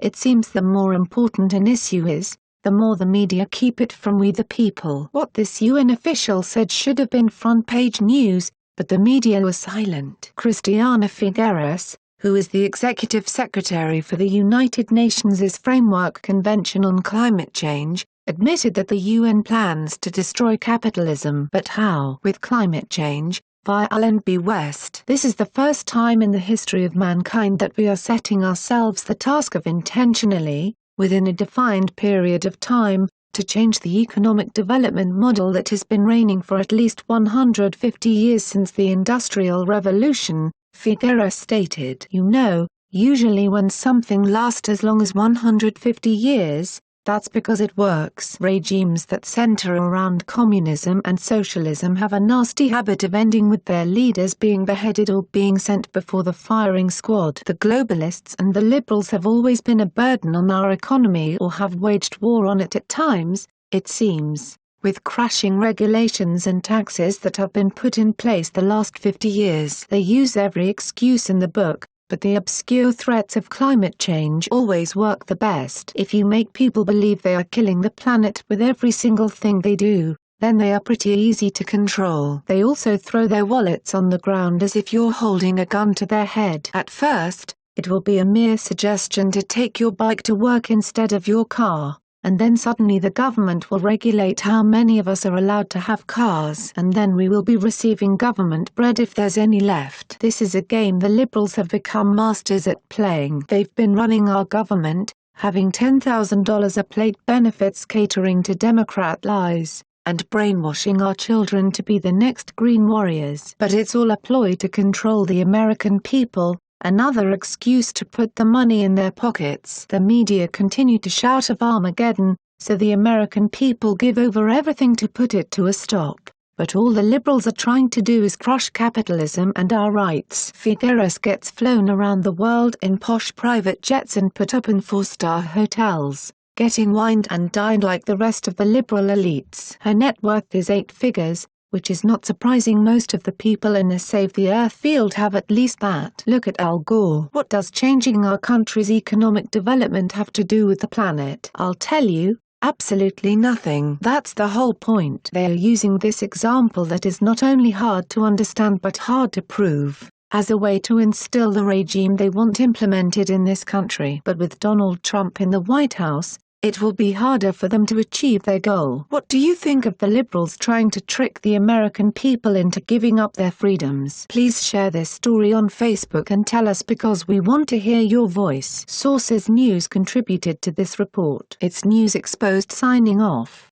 It seems the more important an issue is, the more the media keep it from we the people. What this UN official said should have been front-page news, but the media was silent. Christiana Figueres, who is the Executive Secretary for the United Nations' Framework Convention on Climate Change, admitted that the UN plans to destroy capitalism. But how? With climate change, via Allenby West. This is the first time in the history of mankind that we are setting ourselves the task of intentionally, within a defined period of time, to change the economic development model that has been reigning for at least 150 years since the Industrial Revolution, Figueres stated. Usually when something lasts as long as 150 years, that's because it works. Regimes that center around communism and socialism have a nasty habit of ending with their leaders being beheaded or being sent before the firing squad. The globalists and the liberals have always been a burden on our economy or have waged war on it at times, it seems, with crashing regulations and taxes that have been put in place the last 50 years. They use every excuse in the book, but the obscure threats of climate change always work the best. If you make people believe they are killing the planet with every single thing they do, then they are pretty easy to control. They also throw their wallets on the ground as if you're holding a gun to their head. At first, it will be a mere suggestion to take your bike to work instead of your car. And then suddenly the government will regulate how many of us are allowed to have cars. And then we will be receiving government bread if there's any left. This is a game the liberals have become masters at playing. They've been running our government, having $10,000 a plate benefits catering to Democrat lies, and brainwashing our children to be the next green warriors. But it's all a ploy to control the American people. Another excuse to put the money in their pockets. The media continue to shout of Armageddon, so the American people give over everything to put it to a stop. But all the liberals are trying to do is crush capitalism and our rights. Figueres gets flown around the world in posh private jets and put up in 4-star hotels, getting wined and dined like the rest of the liberal elites. Her net worth is 8 figures. Which is not surprising. Most of the people in a Save the Earth field have at least that. Look at Al Gore. What does changing our country's economic development have to do with the planet? I'll tell you, absolutely nothing. That's the whole point. They are using this example that is not only hard to understand but hard to prove, as a way to instill the regime they want implemented in this country. But with Donald Trump in the White House, it will be harder for them to achieve their goal. What do you think of the liberals trying to trick the American people into giving up their freedoms? Please share this story on Facebook and tell us because we want to hear your voice. Sources News contributed to this report. It's News Exposed signing off.